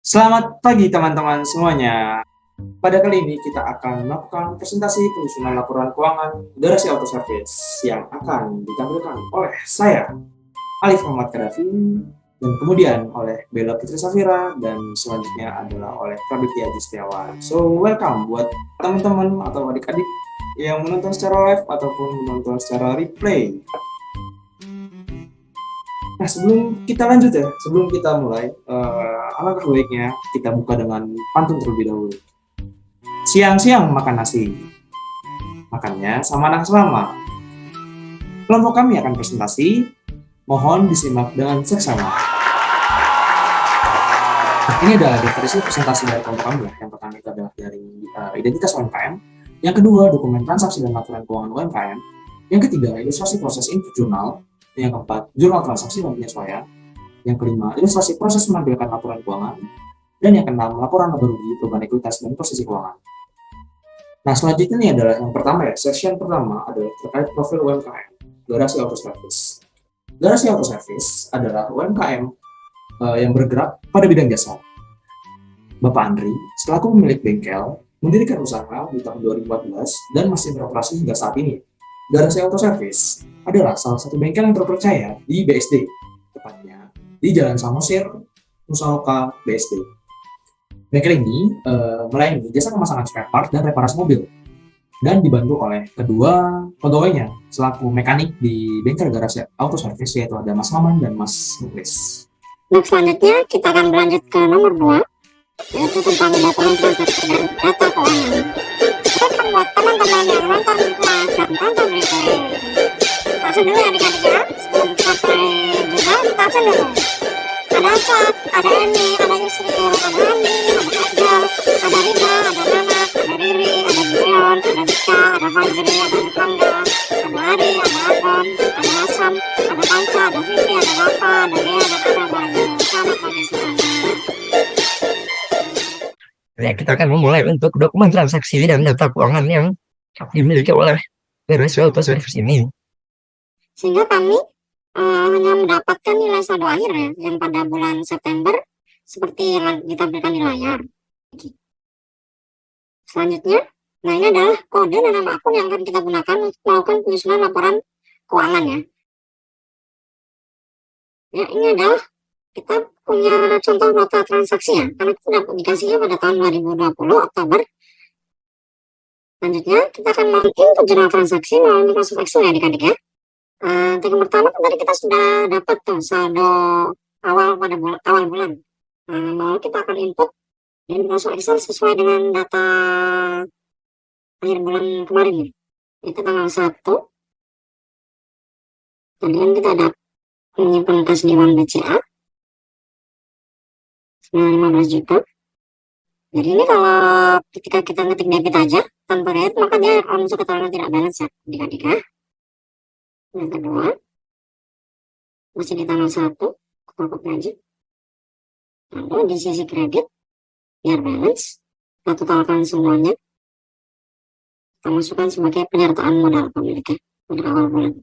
Selamat pagi teman-teman semuanya. Pada kali ini kita akan melakukan presentasi penyusunan laporan keuangan garasi auto service yang akan ditampilkan oleh saya, Alif Muhammad Kadafi, dan kemudian oleh Bella Putri Safira, dan selanjutnya adalah oleh Praditya Setiawan. So, welcome buat teman-teman atau adik-adik yang menonton secara live ataupun menonton secara replay. Nah, sebelum kita lanjut ya, sebelum kita mulai, alangkah baiknya kita buka dengan pantun terlebih dahulu. Siang-siang makan nasi, makannya sama anak selama. Kelompok kami akan presentasi, mohon disimak dengan seksama. Nah, ini adalah definisi presentasi dari kelompok kami ya. Yang pertama itu adalah dari identitas UMKM, yang kedua dokumen transaksi dan laporan keuangan UMKM, yang ketiga ilustrasi proses input jurnal, yang keempat jurnal transaksi dan penyesuaian, yang kelima ilustrasi proses menampilkan laporan keuangan, dan yang keenam laporan laba rugi, perubahan ekuitas, dan posisi keuangan. Nah, selanjutnya ini adalah yang pertama ya, session pertama adalah terkait profil UMKM, garasi auto service. Garasi auto service adalah UMKM yang bergerak pada bidang jasa. Bapak Andri, selaku pemilik bengkel, mendirikan usaha di tahun 2014 dan masih beroperasi hingga saat ini. Garasi auto service adalah salah satu bengkel yang terpercaya di BSD, tepatnya di Jalan Samosir, Nusa Loka, BSD. Bengkel ini melayani jasa pemasangan spare part dan reparasi mobil dan dibantu oleh kedua pegawainya selaku mekanik di bengkel garasi auto service, yaitu ada Mas Maman dan Mas Muklis. Nah, selanjutnya kita akan berlanjut ke nomor 2, yaitu tentang laporan transaksi dan data keuangan. Kita buat teman-teman yang nonton live dan tonton replay. Langsung dulu adik-adik ya, sebelum kita play juga, kita langsung dulu. Ada Acap, ada Emi, ada Yusril, ada Andi, ada Abdul, ada Rida, ada Nana, ada Riri, ada Gideon, ada Dika, ada Fajri, ada Rukanda, ada Ari, ada Abon, ada Hasan, ada Panca, ada Vivi, ada Rafa, ada Dea, ada Bayu. Selamat pagi semuanya. Ya, kita akan memulai untuk dokumen transaksi dan data keuangan yang dimiliki oleh garasi auto service ini. Sehingga kami hanya mendapatkan nilai saldo akhir ya, yang pada bulan September seperti yang ditampilkan di layar. Selanjutnya, nah ini adalah kode dan nama akun yang akan kita gunakan untuk melakukan penyusunan laporan keuangan ya. Ya, ini adalah kita punya contoh nota transaksi ya, karena kita sudah publikasinya pada tahun 2020 Oktober. Selanjutnya, kita akan input jurnal transaksi melalui Microsoft Excel ya adik-adik ya. Yang pertama tadi kita sudah dapat tuh saldo awal pada awal bulan. Lalu kita akan input di Microsoft Excel sesuai dengan data akhir bulan kemarin ya. Itu tanggal 1. Kemudian kita ada menyimpan kas di bank BCA senilai 15 juta. Jadi ini kalau ketika kita ngetik debit aja tanpa rate, maka dia langsung keterangan tidak balance ya adik-adik ya. Yang kedua, masih di tanggal 1, pokok wajib. Lalu di sisi kredit, biar balance, kita totalkan semuanya. Kita masukkan sebagai penyertaan modal pemiliknya pada awal bulan.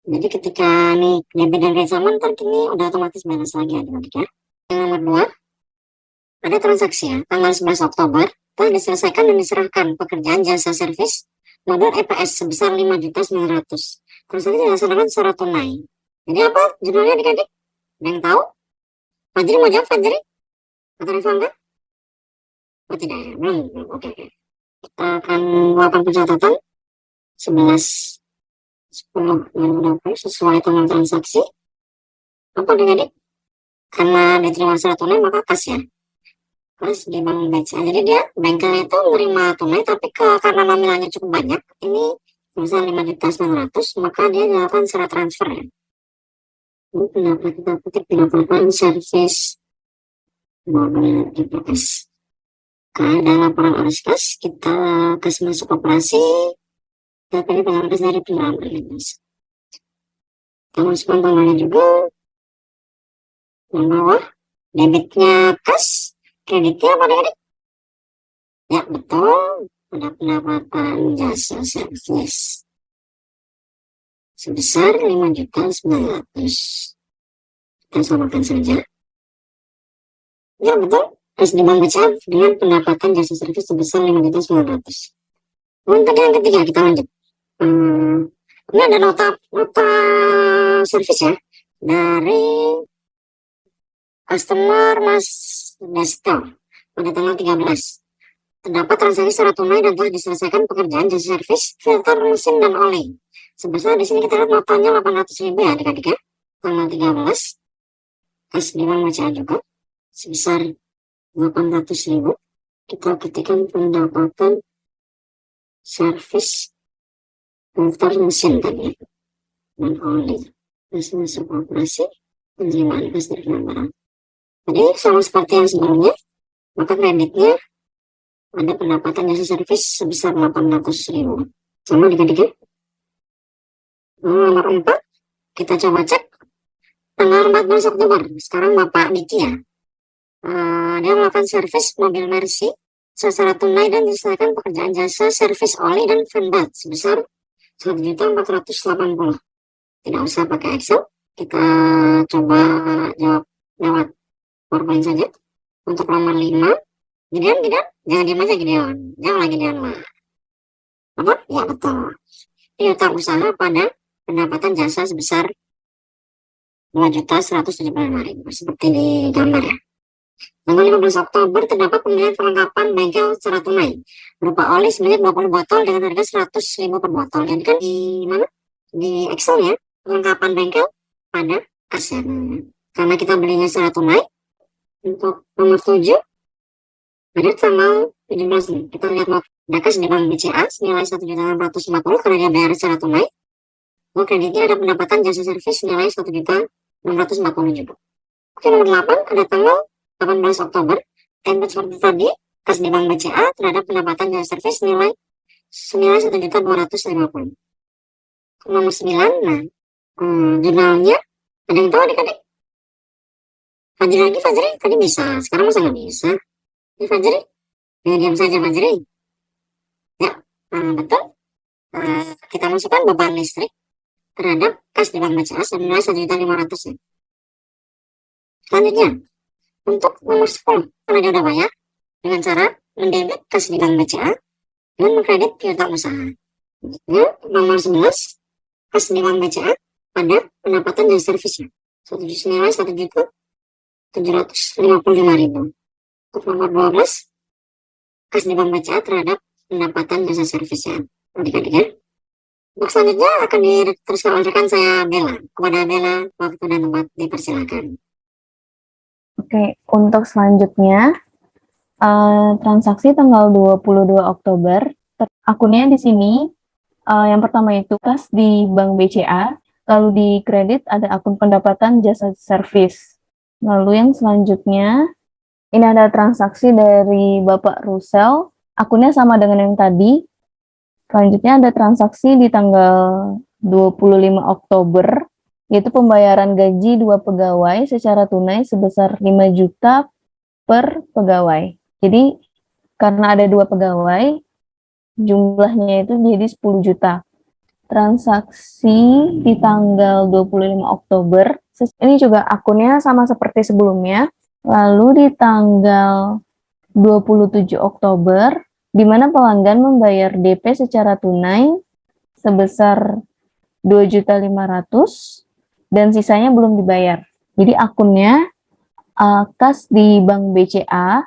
Jadi ketika nih debit dan rate sama, ntar ini udah otomatis balance lagi adik-adik ya. Yang nomor 2, ada transaksi ya, tanggal 11 Oktober, telah diselesaikan dan diserahkan pekerjaan jasa servis modal EPS sebesar 5.900.000. Transaksi dilaksanakan secara tunai. Jadi apa judulnya adik-adik? Ada yang tahu? Fajri mau jawab, Fajri? Atau Reva enggak? Oh tidak ya, belum. Oke. Kita akan melakukan pencatatan 11/10/2020 sesuai tanggal transaksi. Apa adik-adik? Karena diterima secara tunai maka kas ya. Kas di bank BCA. Jadi dia bengkelnya itu menerima tunai, tapi karena nominalnya cukup banyak, ini misal 5.900.000, maka dia dilakukan secara transfer ya. Ini pendapat kita petik pendapatan service modal IPS. Kalau ada laporan arus kas, kita kas masuk operasi, kita pilih pengeluaran kas dari pengeluaran arus. Kita masukkan tanggalnya juga. Yang bawah, debitnya kas, kreditnya apa adik-adik? Ya betul, ada pendapatan jasa servis sebesar 5.900.000. Kita samakan saja. Ya betul, kas di bank BCA dengan pendapatan jasa servis sebesar 5.900.000. Untuk yang ketiga kita lanjut. Ini ada nota servis ya dari customer Mas Desto pada tanggal 13. Terdapat transaksi secara tunai dan telah diselesaikan pekerjaan jasa servis filter mesin dan oli. Sebesar di sini kita lihat notanya 800.000 ya adik-adik ya. Tanggal 13 kas di bank BCA juga sebesar 800.000. Kita ketikkan pendapatan servis filter mesin tadi dan oli. Masuk operasi penerimaan kas dari barang. Jadi sama seperti yang sebelumnya, maka kreditnya ada pendapatan jasa servis sebesar 800.000. Sama adik-adik ya. Nomor 4, kita coba cek tanggal 14 Oktober. Sekarang Bapak Diki ya. Dia melakukan servis mobil Mercy secara tunai dan diselesaikan pekerjaan jasa servis oli dan fan sebesar 1.480.000. Tidak usah pakai Excel, kita coba jawab lewat PowerPoint saja. Untuk nomor 5, Gideon, jangan diam aja Gideon, jangan lagi Gideon lah. Apa? Ya betul. Piutang usaha pada pendapatan jasa sebesar 2.175.000 seperti di gambar ya. Tanggal 15 Oktober terdapat pembelian perlengkapan bengkel secara tunai berupa oli sebanyak 20 botol dengan harga 100.000 per botol. Jadi kan di mana? Di Excel ya, perlengkapan bengkel pada kasir. Karena kita belinya secara tunai. Untuk nomor 7 ada tanggal 17 nih. Kita lihat ada kas di bank BCA senilai 1.650.000 karena dia bayar secara tunai. Kreditnya ada pendapatan jasa servis senilai 1.640.000 juga. Oke, nomor 8 ada tanggal 18 Oktober. Template seperti tadi, kas di bank BCA terhadap pendapatan jasa servis senilai 1.250.000. Nomor 9, nah, jurnalnya ada yang tahu adik-adik? Fajri, tadi bisa, sekarang masa nggak bisa? Ini Fajri, diam saja Fajri. Ya, betul. Kita masukkan beban listrik terhadap kas di bank BCA senilai 1.500.000 ya. Selanjutnya, untuk nomor 10, karena dia udah bayar, dengan cara mendebit kas di bank BCA dan mengkredit piutang usaha. Nomor 11, kas di bank BCA pada pendapatan jasa servisnya senilai 1.755.000. Untuk nomor 12, kas di bank BCA terhadap pendapatan jasa servisnya. Adik-adik ya. Untuk selanjutnya akan diteruskan oleh rekan saya Bella. Kepada Bella, waktu dan tempat dipersilakan. Oke, untuk selanjutnya transaksi tanggal 22 Oktober, akunnya di sini yang pertama itu kas di bank BCA, lalu di kredit ada akun pendapatan jasa servis. Lalu yang selanjutnya ini ada transaksi dari Bapak Rusel, akunnya sama dengan yang tadi. Selanjutnya ada transaksi di tanggal 25 Oktober, yaitu pembayaran gaji 2 pegawai secara tunai sebesar 5 juta per pegawai. Jadi karena ada 2 pegawai, jumlahnya itu jadi 10 juta. Transaksi di tanggal 25 Oktober, ini juga akunnya sama seperti sebelumnya. Lalu di tanggal 27 Oktober, di mana pelanggan membayar DP secara tunai sebesar 2.500.000 dan sisanya belum dibayar. Jadi akunnya kas di bank BCA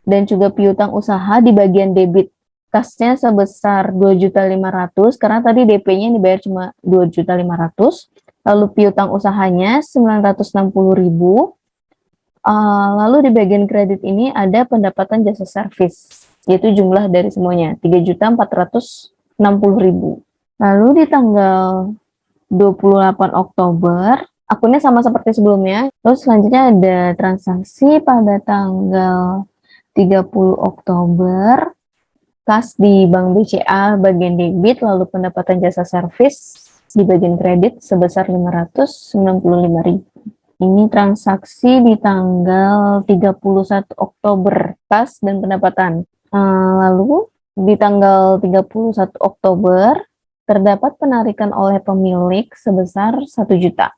dan juga piutang usaha di bagian debit. Kasnya sebesar 2.500.000 karena tadi DP-nya dibayar cuma 2.500.000. Lalu piutang usahanya 960.000. Lalu di bagian kredit ini ada pendapatan jasa servis, yaitu jumlah dari semuanya 3.460.000. Lalu di tanggal 28 Oktober, akunnya sama seperti sebelumnya. Terus selanjutnya ada transaksi pada tanggal 30 Oktober, kas di bank BCA bagian debit, lalu pendapatan jasa servis di bagian kredit sebesar 595.000. Ini transaksi di tanggal 31 Oktober, kas dan pendapatan. Lalu di tanggal 31 Oktober, terdapat penarikan oleh pemilik sebesar 1 juta.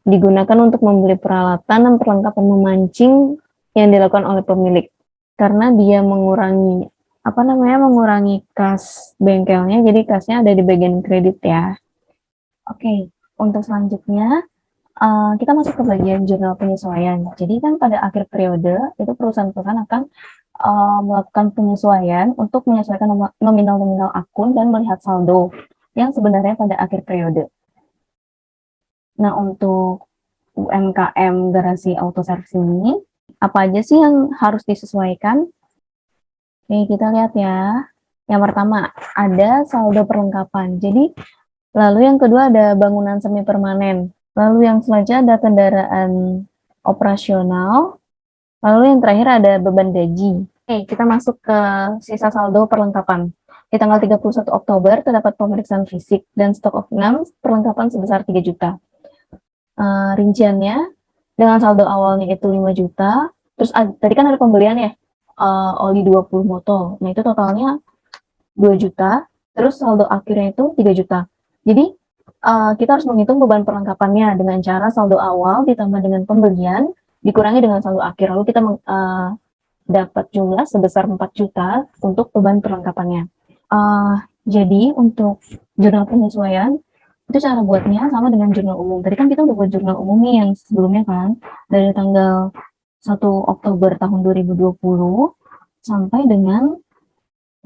Digunakan untuk membeli peralatan dan perlengkapan memancing yang dilakukan oleh pemilik karena dia mengurangi mengurangi kas bengkelnya, jadi kasnya ada di bagian kredit ya. Oke, untuk selanjutnya kita masuk ke bagian jurnal penyesuaian. Jadi kan pada akhir periode itu perusahaan-perusahaan akan melakukan penyesuaian untuk menyesuaikan nominal-nominal akun dan melihat saldo yang sebenarnya pada akhir periode. Nah, untuk UMKM garasi auto service ini, apa aja sih yang harus disesuaikan? Oke, kita lihat ya. Yang pertama, ada saldo perlengkapan. Jadi, lalu yang kedua ada bangunan semi permanen. Lalu yang selanjutnya ada kendaraan operasional. Lalu yang terakhir ada beban gaji. Oke, kita masuk ke sisa saldo perlengkapan. Di tanggal 31 Oktober terdapat pemeriksaan fisik dan stok opnam perlengkapan sebesar 3 juta. Rinciannya dengan saldo awalnya itu 5 juta. Terus tadi kan ada pembelian ya, oli 20 botol. Nah, itu totalnya 2 juta. Terus saldo akhirnya itu 3 juta. Jadi kita harus menghitung beban perlengkapannya dengan cara saldo awal ditambah dengan pembelian dikurangi dengan saldo akhir. Lalu kita dapat jumlah sebesar 4 juta untuk beban perlengkapannya. Jadi untuk jurnal penyesuaian itu cara buatnya sama dengan jurnal umum. Tadi kan kita udah buat jurnal umum nih yang sebelumnya kan, dari tanggal 1 Oktober tahun 2020 sampai dengan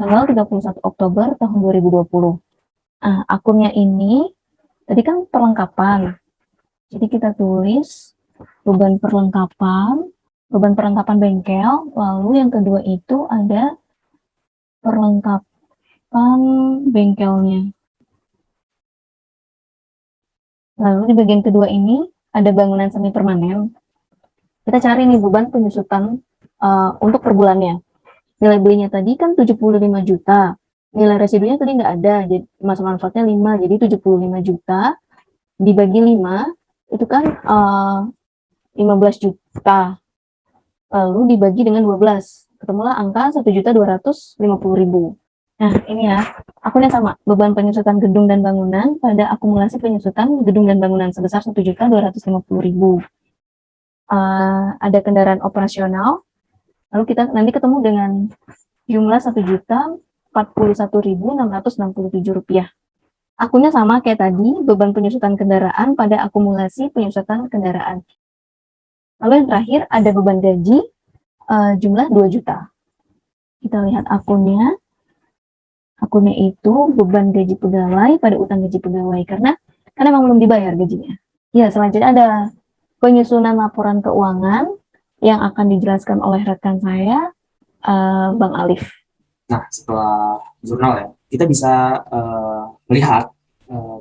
tanggal 31 Oktober tahun 2020. Akunnya ini tadi kan perlengkapan. Jadi kita tulis beban perlengkapan bengkel, lalu yang kedua itu ada perlengkapan bengkelnya. Lalu di bagian kedua ini ada bangunan semi permanen. Kita cari nih beban penyusutan untuk per bulannya. Nilai belinya tadi kan 75 juta. Nilai residunya tadi nggak ada, jadi masa manfaatnya 5, jadi 75 juta dibagi 5 itu kan 15 juta. Lalu dibagi dengan 12, ketemulah angka 1.250.000. Nah, ini ya, akunnya sama, beban penyusutan gedung dan bangunan pada akumulasi penyusutan gedung dan bangunan sebesar 1.250.000. Ada kendaraan operasional, lalu kita nanti ketemu dengan jumlah 1.041.667 rupiah. Akunnya sama kayak tadi, beban penyusutan kendaraan pada akumulasi penyusutan kendaraan. Lalu yang terakhir ada beban gaji jumlah 2 juta. Kita lihat akunnya. Akunnya itu beban gaji pegawai pada utang gaji pegawai karena memang belum dibayar gajinya. Ya, selanjutnya ada penyusunan laporan keuangan yang akan dijelaskan oleh rekan saya, Bang Alif. Nah, setelah jurnal ya, kita bisa melihat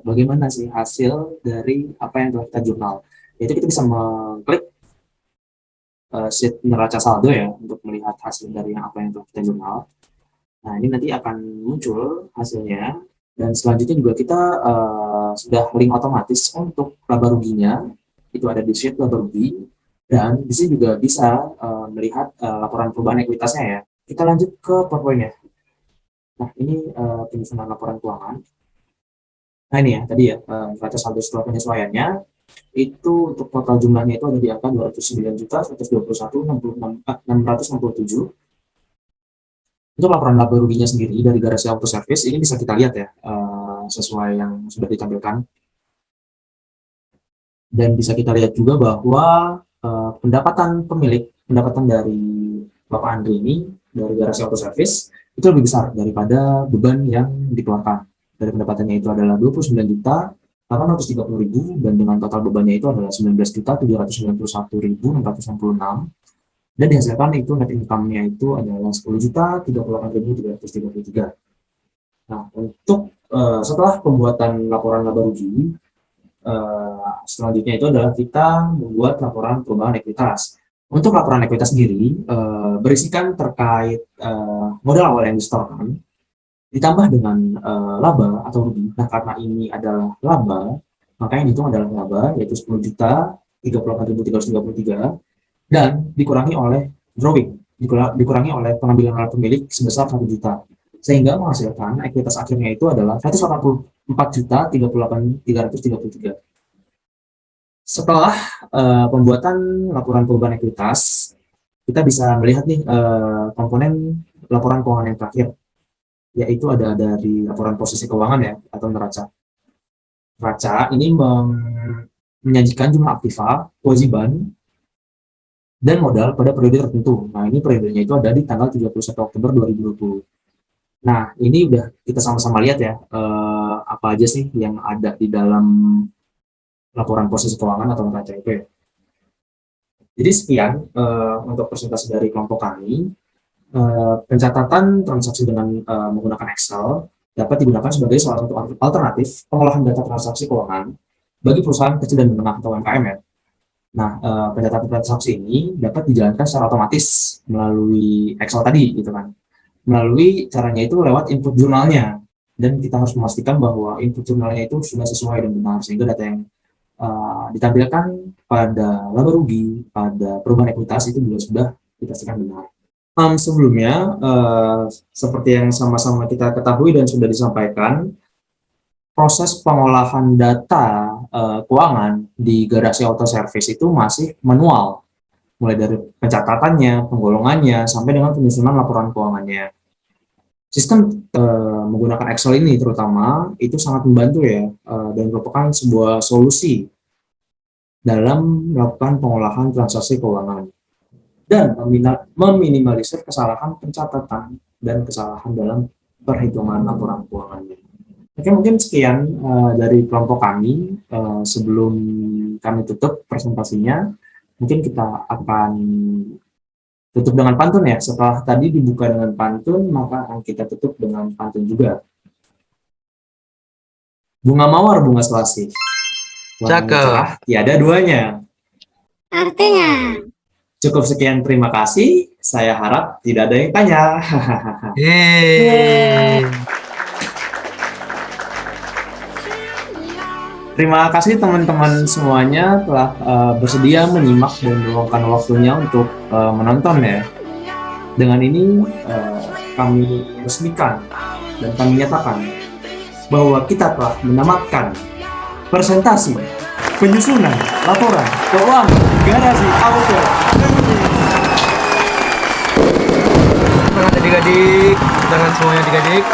bagaimana sih hasil dari apa yang telah kita jurnal. Yaitu kita bisa mengklik sheet neraca saldo ya untuk melihat hasil dari apa yang telah kita jurnal. Nah, ini nanti akan muncul hasilnya, dan selanjutnya juga kita sudah link otomatis untuk laba ruginya, itu ada di sheet laba rugi, dan di sini juga bisa melihat laporan perubahan ekuitasnya ya. Kita lanjut ke PowerPoint-nya. Nah, ini penyusunan laporan keuangan. Nah, ini ya, tadi ya, neraca saldo setelah penyesuaiannya, itu untuk total jumlahnya itu ada di angka 209.121.667. Untuk laporan laba ruginya sendiri dari garasi auto service ini bisa kita lihat ya, sesuai yang sudah ditampilkan. Dan bisa kita lihat juga bahwa pendapatan dari Bapak Andri ini dari garasi auto service itu lebih besar daripada beban yang dikeluarkan. Dari pendapatannya itu adalah 29.830.000 dan dengan total bebannya itu adalah 19.791.666. Dan dihasilkan itu net income-nya itu adalah 10.038.333. Nah, untuk setelah pembuatan laporan laba rugi, selanjutnya itu adalah kita membuat laporan perubahan ekuitas. Untuk laporan ekuitas sendiri berisikan terkait modal awal yang disetorkan ditambah dengan laba atau rugi. Nah, karena ini adalah laba, maka yang dihitung adalah laba, yaitu 10.038.333 dan dikurangi oleh drawing, dikurangi oleh pengambilan oleh pemilik sebesar 1 juta, sehingga menghasilkan ekuitas akhirnya itu adalah 184.038.333. Setelah pembuatan laporan perubahan ekuitas, kita bisa melihat nih komponen laporan keuangan yang terakhir, yaitu ada dari laporan posisi keuangan ya, atau neraca. Neraca ini menyajikan jumlah aktiva, kewajiban, dan modal pada periode tertentu. Nah, ini periodenya itu ada di tanggal 31 Oktober 2020. Nah, ini udah kita sama-sama lihat ya, apa aja sih yang ada di dalam laporan posisi keuangan atau neraca itu ya. Jadi sekian untuk presentasi dari kelompok kami. Pencatatan transaksi dengan menggunakan Excel dapat digunakan sebagai salah satu alternatif pengolahan data transaksi keuangan bagi perusahaan kecil dan menengah atau UMKM ya. Nah, pencatatan transaksi ini dapat dijalankan secara otomatis melalui Excel tadi gitu kan. Melalui caranya itu lewat input jurnalnya, dan kita harus memastikan bahwa input jurnalnya itu sudah sesuai dan benar, sehingga data yang ditampilkan pada laba rugi, pada perubahan ekuitas itu juga sudah dipastikan benar. Sebelumnya, seperti yang sama-sama kita ketahui dan sudah disampaikan, proses pengolahan data keuangan di garasi auto service itu masih manual, mulai dari pencatatannya, penggolongannya, sampai dengan penyusunan laporan keuangannya. Sistem menggunakan Excel ini terutama itu sangat membantu ya, dan merupakan sebuah solusi dalam melakukan pengolahan transaksi keuangan dan meminimalisir kesalahan pencatatan dan kesalahan dalam perhitungan laporan keuangannya. Oke, mungkin sekian dari kelompok kami. Sebelum kami tutup presentasinya, mungkin kita akan tutup dengan pantun ya. Setelah tadi dibuka dengan pantun, maka kita tutup dengan pantun juga. Bunga mawar bunga selasih, warna Cakep. cerah tiada duanya. Artinya, Cukup sekian, terima kasih. Saya harap tidak ada yang tanya. Yeay. Terima kasih teman-teman semuanya telah bersedia menyimak dan meluangkan waktunya untuk menonton ya. Dengan ini kami resmikan dan kami nyatakan bahwa kita telah menamatkan presentasi penyusunan laporan keuangan garasi auto. Semangat adik-adik, jangan semuanya adik-adik.